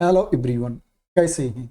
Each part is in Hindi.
हेलो एवरीवन, कैसे हैं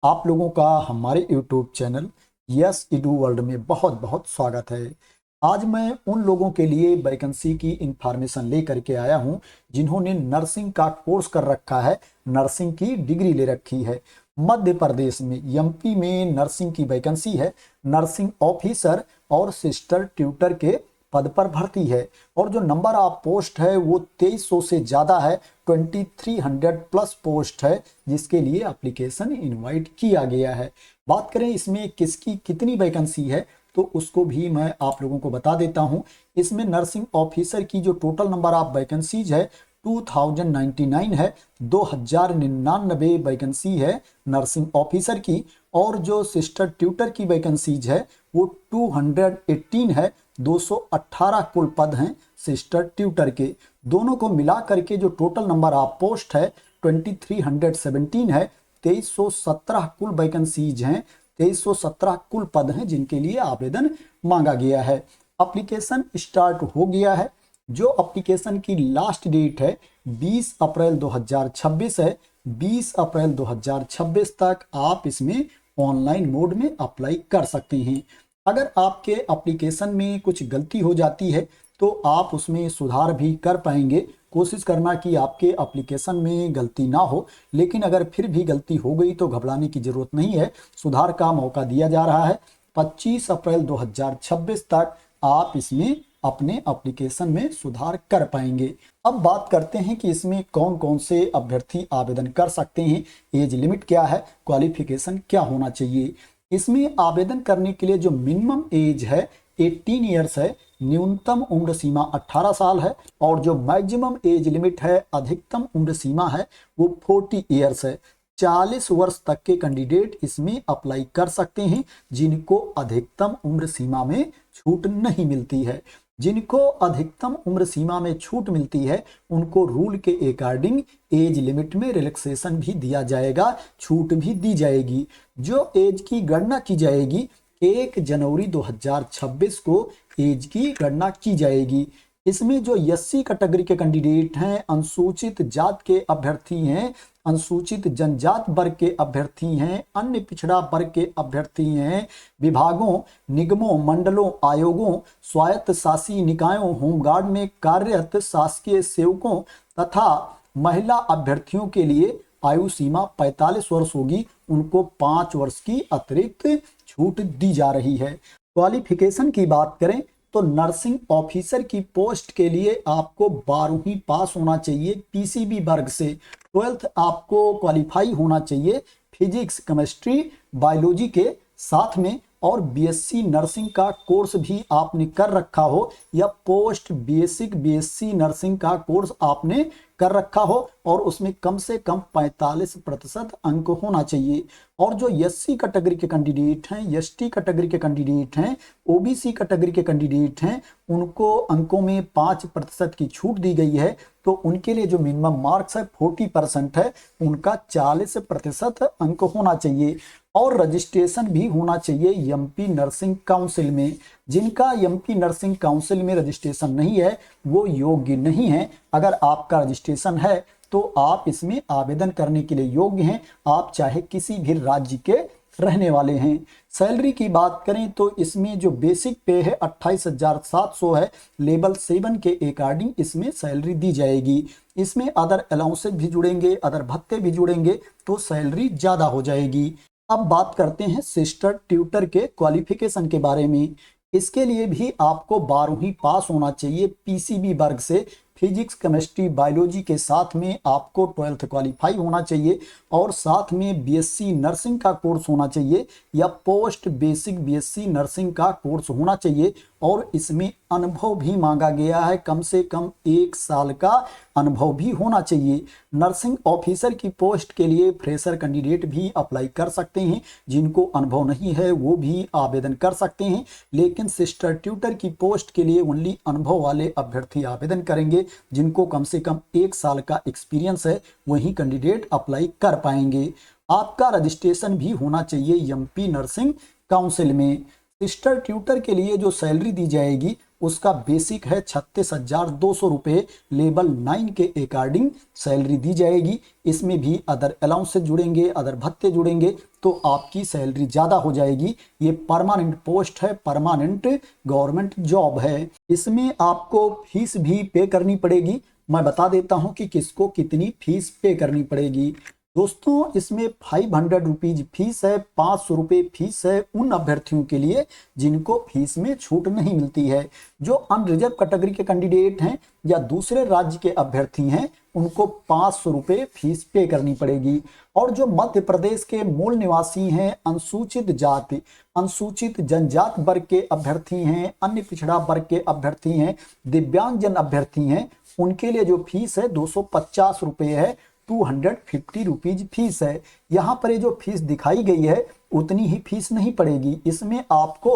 आप लोगों का हमारे यूट्यूब चैनल यस इडू वर्ल्ड में बहुत बहुत स्वागत है। आज मैं उन लोगों के लिए वैकेंसी की इंफॉर्मेशन लेकर के आया हूं जिन्होंने नर्सिंग का कोर्स कर रखा है, नर्सिंग की डिग्री ले रखी है। मध्य प्रदेश में एमपी में नर्सिंग की वैकेंसी है। नर्सिंग ऑफिसर और सिस्टर ट्यूटर के पद पर भर्ती है और जो नंबर ऑफ पोस्ट है वो 2300 से ज़्यादा है। 2300 प्लस पोस्ट है जिसके लिए एप्लीकेशन इनवाइट किया गया है। बात करें इसमें किसकी कितनी वैकेंसी है तो उसको भी मैं आप लोगों को बता देता हूं। इसमें नर्सिंग ऑफिसर की जो टोटल नंबर ऑफ वैकेंसीज है 2099 है। 2099 वैकेंसी है नर्सिंग ऑफिसर की। और जो सिस्टर ट्यूटर की वैकेंसीज है वो 218 है। 218 कुल पद हैं सिस्टर ट्यूटर के। दोनों को मिला करके जो टोटल नंबर ऑफ पोस्ट है 2317 है। 2317 कुल वैकेंसीज हैं। 2317 कुल पद हैं जिनके लिए आवेदन मांगा गया है। एप्लीकेशन स्टार्ट हो गया है। जो एप्लीकेशन की लास्ट डेट है 20 अप्रैल 2026 है। 20 अप्रैल 2026 तक आप इसमें ऑनलाइन मोड में अप्लाई कर सकते हैं। अगर आपके एप्लीकेशन में कुछ गलती हो जाती है तो आप उसमें सुधार भी कर पाएंगे। कोशिश करना कि आपके एप्लीकेशन में गलती ना हो, लेकिन अगर फिर भी गलती हो गई तो घबराने की ज़रूरत नहीं है, सुधार का मौका दिया जा रहा है। 25 अप्रैल 2026 तक आप इसमें अपने एप्लीकेशन में सुधार कर पाएंगे। अब बात करते हैं कि इसमें कौन कौन से अभ्यर्थी आवेदन कर सकते हैं, एज लिमिट क्या है, क्वालिफिकेशन क्या होना चाहिए। इसमें आवेदन करने के लिए जो मिनिमम एज है 18 ईयर्स है, न्यूनतम उम्र सीमा 18 साल है और जो मैक्सिमम एज लिमिट है, अधिकतम उम्र सीमा है वो 40 ईयर्स है। 40 वर्ष तक के कैंडिडेट इसमें अप्लाई कर सकते हैं जिनको अधिकतम उम्र सीमा में छूट नहीं मिलती है। जिनको अधिकतम उम्र सीमा में छूट मिलती है उनको रूल के अकॉर्डिंग एज लिमिट में रिलैक्सेशन भी दिया जाएगा, छूट भी दी जाएगी। जो एज की गणना की जाएगी 1 जनवरी 2026 को एज की गणना की जाएगी। इसमें जो एससी कैटेगरी के कैंडिडेट हैं, अनुसूचित जात के अभ्यर्थी हैं, अनुसूचित जनजात वर्ग के अभ्यर्थी हैं, अन्य पिछड़ा वर्ग के अभ्यर्थी हैं, विभागों, निगमों, मंडलों, आयोगों, स्वायत्त शासी निकायों, होमगार्ड में कार्यरत शासकीय सेवकों तथा महिला अभ्यर्थियों के लिए आयु सीमा 45 वर्ष होगी। उनको 5 वर्ष की अतिरिक्त छूट दी जा रही है। क्वालिफिकेशन की बात करें तो नर्सिंग ऑफिसर की पोस्ट के लिए आपको 12वीं पास होना चाहिए पीसीबी वर्ग से। 12th आपको क्वालिफाई होना चाहिए फिजिक्स, केमिस्ट्री, बायोलॉजी के साथ में। और बीएससी नर्सिंग का कोर्स भी आपने कर रखा हो या पोस्ट बेसिक बीएससी नर्सिंग का कोर्स आपने कर रखा हो और उसमें कम से कम 45% अंक होना चाहिए। और जो एससी कैटेगरी के कैंडिडेट हैं, एसटी कैटेगरी के कैंडिडेट हैं, ओबीसी कैटेगरी के कैंडिडेट हैं, उनको अंकों में 5% की छूट दी गई है। तो उनके लिए जो मिनिमम मार्क्स है 40% है, उनका 40% अंक होना चाहिए। और रजिस्ट्रेशन भी होना चाहिए एमपी नर्सिंग काउंसिल में। जिनका एमपी नर्सिंग काउंसिल में रजिस्ट्रेशन नहीं है वो योग्य नहीं है। अगर आपका रजिस्ट्रेशन है तो आप इसमें आवेदन करने के लिए योग्य हैं, आप चाहे किसी भी राज्य के रहने वाले हैं। सैलरी की बात करें तो इसमें जो बेसिक पे है 28,700 है। लेवल 7 के अकॉर्डिंग इसमें सैलरी दी जाएगी। इसमें अदर अलाउंसेस भी जुड़ेंगे, अदर भत्ते भी जुड़ेंगे तो सैलरी ज़्यादा हो जाएगी। अब बात करते हैं सिस्टर ट्यूटर के क्वालिफिकेशन के बारे में। इसके लिए भी आपको 12वीं पास होना चाहिए पीसीबी वर्ग से। फिजिक्स, केमिस्ट्री, बायोलॉजी के साथ में आपको 12th क्वालिफाई होना चाहिए और साथ में बीएससी नर्सिंग का कोर्स होना चाहिए या पोस्ट बेसिक बीएससी नर्सिंग का कोर्स होना चाहिए। और इसमें अनुभव भी मांगा गया है, कम से कम 1 साल का अनुभव भी होना चाहिए। नर्सिंग ऑफिसर की पोस्ट के लिए फ्रेशर कैंडिडेट भी अप्लाई कर सकते हैं, जिनको अनुभव नहीं है वो भी आवेदन कर सकते हैं। लेकिन सिस्टर ट्यूटर की पोस्ट के लिए ओनली अनुभव वाले अभ्यर्थी आवेदन करेंगे। जिनको कम से कम 1 साल का एक्सपीरियंस है वही कैंडिडेट अप्लाई कर पाएंगे। आपका रजिस्ट्रेशन भी होना चाहिए एमपी नर्सिंग काउंसिल में। सिस्टर ट्यूटर के लिए जो सैलरी दी जाएगी उसका बेसिक है 36,200 रुपये। लेवल 9 के अकॉर्डिंग सैलरी दी जाएगी। इसमें भी अदर अलाउंसेस जुड़ेंगे, अदर भत्ते जुड़ेंगे, तो आपकी सैलरी ज़्यादा हो जाएगी। ये परमानेंट पोस्ट है, परमानेंट गवर्नमेंट जॉब है। इसमें आपको फीस भी पे करनी पड़ेगी। मैं बता देता हूं कि किसको कितनी फीस पे करनी पड़ेगी। दोस्तों, इसमें 500 रुपीज फीस है, 500 रुपये फीस है उन अभ्यर्थियों के लिए जिनको फीस में छूट नहीं मिलती है। जो अनरिजर्व कैटेगरी के कैंडिडेट हैं या दूसरे राज्य के अभ्यर्थी हैं, उनको 500 रुपये फीस पे करनी पड़ेगी। और जो मध्य प्रदेश के मूल निवासी हैं, अनुसूचित जाति, अनुसूचित जनजाति वर्ग के अभ्यर्थी हैं, अन्य पिछड़ा वर्ग के अभ्यर्थी हैं, दिव्यांगजन अभ्यर्थी हैं, उनके लिए जो फीस है 250 रुपये है, 250 रुपीज फीस है। यहाँ पर ये जो फीस दिखाई गई है उतनी ही फीस नहीं पड़ेगी। इसमें आपको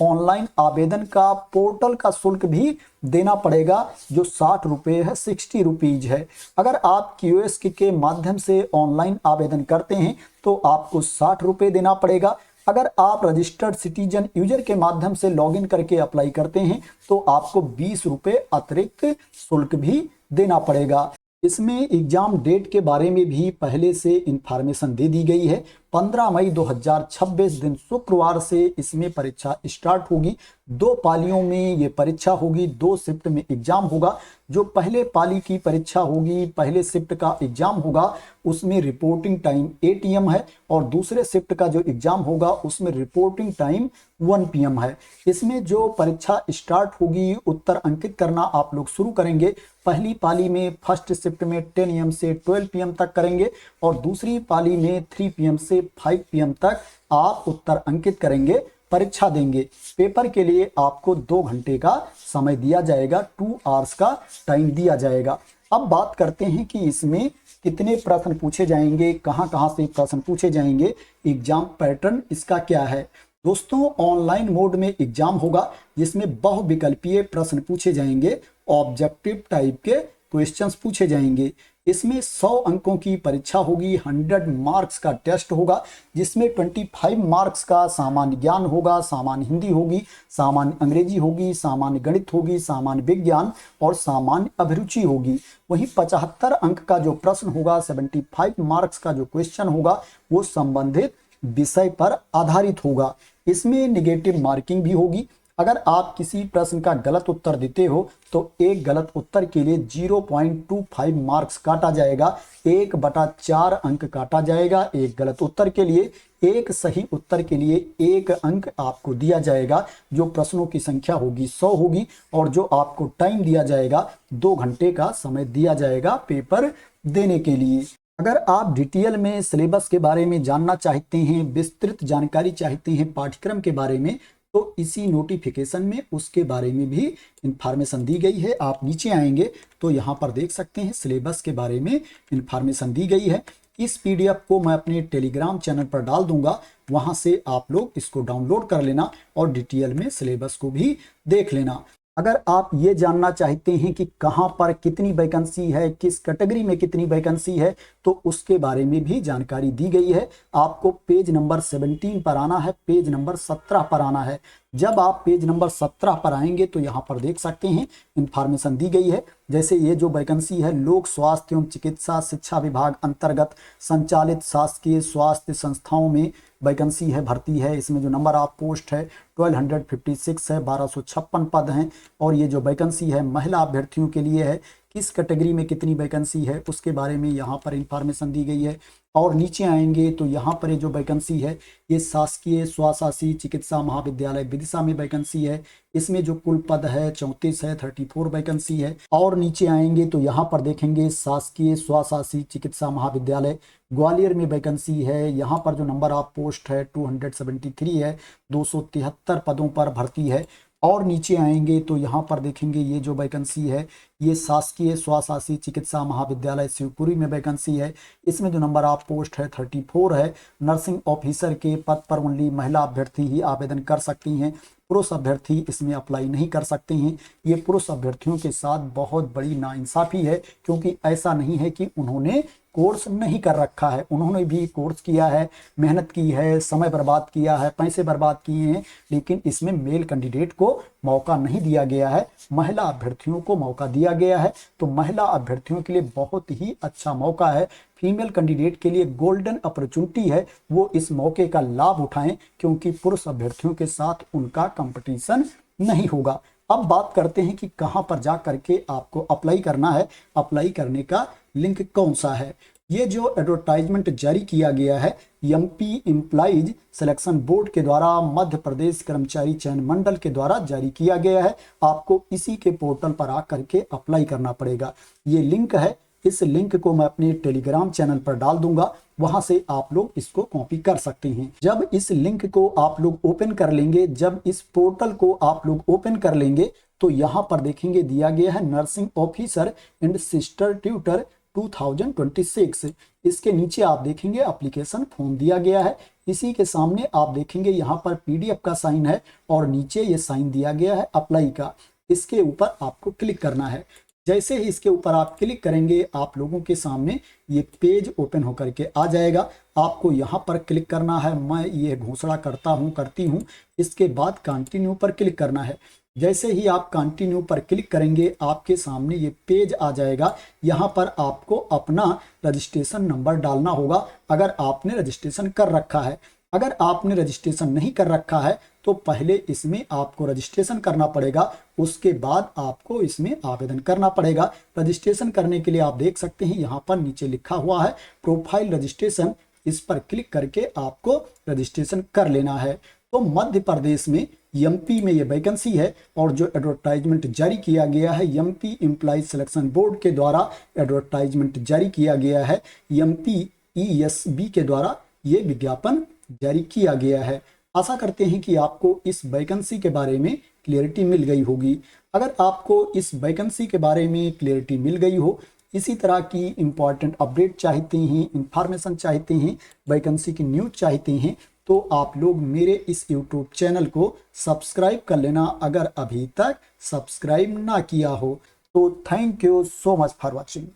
ऑनलाइन आवेदन का पोर्टल का शुल्क भी देना पड़ेगा, जो 60 रुपये है, 60 रुपीज है। अगर आप कियोस्क के माध्यम से ऑनलाइन आवेदन करते हैं तो आपको 60 रुपये देना पड़ेगा। अगर आप रजिस्टर्ड सिटीजन यूजर के माध्यम से लॉगिन करके अप्लाई करते हैं तो आपको 20 रुपये अतिरिक्त शुल्क भी देना पड़ेगा। इसमें एग्जाम डेट के बारे में भी पहले से इंफॉर्मेशन दे दी गई है। 15 मई 2026 दिन शुक्रवार से इसमें परीक्षा स्टार्ट होगी। 2 पालियों में ये परीक्षा होगी, 2 शिफ्ट में एग्जाम होगा। जो पहले पाली की परीक्षा होगी, पहले शिफ्ट का एग्जाम होगा, उसमें रिपोर्टिंग टाइम 8 AM है और दूसरे शिफ्ट का जो एग्जाम होगा उसमें रिपोर्टिंग टाइम 1 PM है। इसमें जो परीक्षा स्टार्ट होगी, उत्तर अंकित करना आप लोग शुरू करेंगे। पहली पाली में फर्स्ट शिफ्ट में 10 AM से 12 PM तक करेंगे और दूसरी पाली में 3 PM से 5 PM तक आप उत्तर अंकित करेंगे, परीक्षा देंगे। पेपर के लिए आपको 2 घंटे का समय दिया जाएगा, 2 आवर्स का टाइम दिया जाएगा। अब बात करते हैं कि इसमें कितने प्रश्न पूछे जाएंगे, कहां से प्रश्न पूछे जाएंगे, एग्जाम पैटर्न इसका क्या है। दोस्तों, ऑनलाइन मोड में एग्जाम होगा जिसमें बहुविकल्पीय प्रश्न पूछे जाएंगे, ऑब्जेक्टिव टाइप के क्वेश्चंस पूछे जाएंगे। इसमें 100 अंकों की परीक्षा होगी, 100 मार्क्स का टेस्ट होगा, जिसमें 25 मार्क्स का सामान्य ज्ञान होगा, सामान्य हिंदी होगी, सामान्य अंग्रेजी होगी, सामान्य गणित होगी, सामान्य विज्ञान और सामान्य अभिरुचि होगी। वहीं 75 अंक का जो प्रश्न होगा, 75 मार्क्स का जो क्वेश्चन होगा, वो संबंधित विषय पर आधारित होगा। इसमें निगेटिव मार्किंग भी होगी। अगर आप किसी प्रश्न का गलत उत्तर देते हो तो एक गलत उत्तर के लिए 0.25 मार्क्स काटा जाएगा, 1/4 अंक काटा जाएगा एक गलत उत्तर के लिए। एक सही उत्तर के लिए 1 अंक आपको दिया जाएगा। जो प्रश्नों की संख्या होगी 100 होगी और जो आपको टाइम दिया जाएगा 2 घंटे का समय दिया जाएगा पेपर देने के लिए। अगर आप डिटेल में सिलेबस के बारे में जानना चाहते हैं, विस्तृत जानकारी चाहते हैं पाठ्यक्रम के बारे में, तो इसी नोटिफिकेशन में उसके बारे में भी इंफॉर्मेशन दी गई है। आप नीचे आएंगे तो यहाँ पर देख सकते हैं सिलेबस के बारे में इंफॉर्मेशन दी गई है। इस PDF को मैं अपने टेलीग्राम चैनल पर डाल दूंगा, वहां से आप लोग इसको डाउनलोड कर लेना और डिटेल में सिलेबस को भी देख लेना। अगर आप ये जानना चाहते हैं कि कहां पर कितनी वैकेंसी है, किस कैटेगरी में कितनी वैकेंसी है, तो उसके बारे में भी जानकारी दी गई है। आपको पेज नंबर 17 पर आना है, पेज नंबर 17 पर आना है। जब आप पेज नंबर 17 पर आएंगे तो यहाँ पर देख सकते हैं इंफॉर्मेशन दी गई है। जैसे ये जो वैकेंसी है, लोक स्वास्थ्य एवं चिकित्सा शिक्षा विभाग अंतर्गत संचालित शासकीय स्वास्थ्य संस्थाओं में वैकेंसी है, भर्ती है। इसमें जो नंबर ऑफ पोस्ट है 1256 है, 1256 पद हैं। और ये जो वैकेंसी है महिला अभ्यर्थियों के लिए है। किस कैटेगरी में कितनी वैकेंसी है उसके बारे में यहाँ पर इंफॉर्मेशन दी गई है। और नीचे आएंगे तो यहाँ पर ये जो वैकेंसी है ये शासकीय स्वशासी चिकित्सा महाविद्यालय विदिशा में वैकेंसी है। इसमें जो कुल पद है 34 है, 34 वैकेंसी है। और नीचे आएंगे तो यहाँ पर देखेंगे शासकीय स्वशासी चिकित्सा महाविद्यालय ग्वालियर में वैकेंसी है। यहाँ पर जो नंबर ऑफ पोस्ट है 273 है, 273 पदों पर भर्ती है। और नीचे आएंगे तो यहाँ पर देखेंगे ये जो वैकेंसी है ये शासकीय स्वशासी चिकित्सा महाविद्यालय शिवपुरी में वैकेंसी है। इसमें जो नंबर ऑफ पोस्ट है 34 है। नर्सिंग ऑफिसर के पद पर ओनली महिला अभ्यर्थी ही आवेदन कर सकती हैं, पुरुष अभ्यर्थी इसमें अप्लाई नहीं कर सकते हैं। ये पुरुष अभ्यर्थियों के साथ बहुत बड़ी नाइंसाफी है, क्योंकि ऐसा नहीं है कि उन्होंने कोर्स नहीं कर रखा है, उन्होंने भी कोर्स किया है, मेहनत की है, समय बर्बाद किया है, पैसे बर्बाद किए हैं, लेकिन इसमें मेल कैंडिडेट को मौका नहीं दिया गया है, महिला अभ्यर्थियों को मौका दिया गया है। तो महिला अभ्यर्थियों के लिए बहुत ही अच्छा मौका है, फीमेल कैंडिडेट के लिए गोल्डन अपॉर्चुनिटी है, वो इस मौके का लाभ उठाएं, क्योंकि पुरुष अभ्यर्थियों के साथ उनका कंपटीशन नहीं होगा। अब बात करते हैं कि कहां पर जा करके आपको अप्लाई करना है, अप्लाई करने का लिंक कौन सा है। ये जो एडवर्टाइजमेंट जारी किया गया है एमपी एम्प्लॉइज सिलेक्शन बोर्ड के द्वारा, मध्य प्रदेश कर्मचारी चयन मंडल के द्वारा जारी किया गया है। आपको इसी के पोर्टल पर आकर के अप्लाई करना पड़ेगा। ये लिंक है, इस लिंक को मैं अपने टेलीग्राम चैनल पर डाल दूंगा, वहां से आप लोग इसको कॉपी कर सकते हैं। जब इस लिंक को आप लोग ओपन कर लेंगे, जब इस पोर्टल को आप लोग ओपन कर लेंगे, तो यहां पर देखेंगे दिया गया है nursing officer and sister tutor 2026। इसके नीचे आप देखेंगे एप्लीकेशन फॉर्म दिया गया है। इसी के सामने आप देखेंगे यहाँ पर पीडीएफ का साइन है और नीचे ये साइन दिया गया है अप्लाई का। इसके ऊपर आपको क्लिक करना है। जैसे ही इसके ऊपर आप क्लिक करेंगे, आप लोगों के सामने ये पेज ओपन होकर के आ जाएगा। आपको यहाँ पर क्लिक करना है, मैं ये घोषणा करती हूँ। इसके बाद कंटिन्यू पर क्लिक करना है। जैसे ही आप कंटिन्यू पर क्लिक करेंगे, आपके सामने ये पेज आ जाएगा। यहाँ पर आपको अपना रजिस्ट्रेशन नंबर डालना होगा, अगर आपने रजिस्ट्रेशन कर रखा है। अगर आपने रजिस्ट्रेशन नहीं कर रखा है तो पहले इसमें आपको रजिस्ट्रेशन करना पड़ेगा, उसके बाद आपको इसमें आवेदन करना पड़ेगा। रजिस्ट्रेशन करने के लिए आप देख सकते हैं यहाँ पर नीचे लिखा हुआ है प्रोफाइल रजिस्ट्रेशन, इस पर क्लिक करके आपको रजिस्ट्रेशन कर लेना है। तो मध्य प्रदेश में एमपी में ये वैकेंसी है और जो एडवर्टाइजमेंट जारी किया गया है एमपी एम्प्लॉइज सिलेक्शन बोर्ड के द्वारा एडवर्टाइजमेंट जारी किया गया है, एमपीईएसबी के द्वारा ये विज्ञापन जारी किया गया है। आशा करते हैं कि आपको इस वैकेंसी के बारे में क्लियरिटी मिल गई होगी। अगर आपको इस वैकेंसी के बारे में क्लियरिटी मिल गई हो, इसी तरह की इंपॉर्टेंट अपडेट चाहते हैं, इंफॉर्मेशन चाहते हैं, वैकेंसी की न्यूज चाहते हैं, तो आप लोग मेरे इस यूट्यूब चैनल को सब्सक्राइब कर लेना, अगर अभी तक सब्सक्राइब ना किया हो तो। Thank you so much for watching.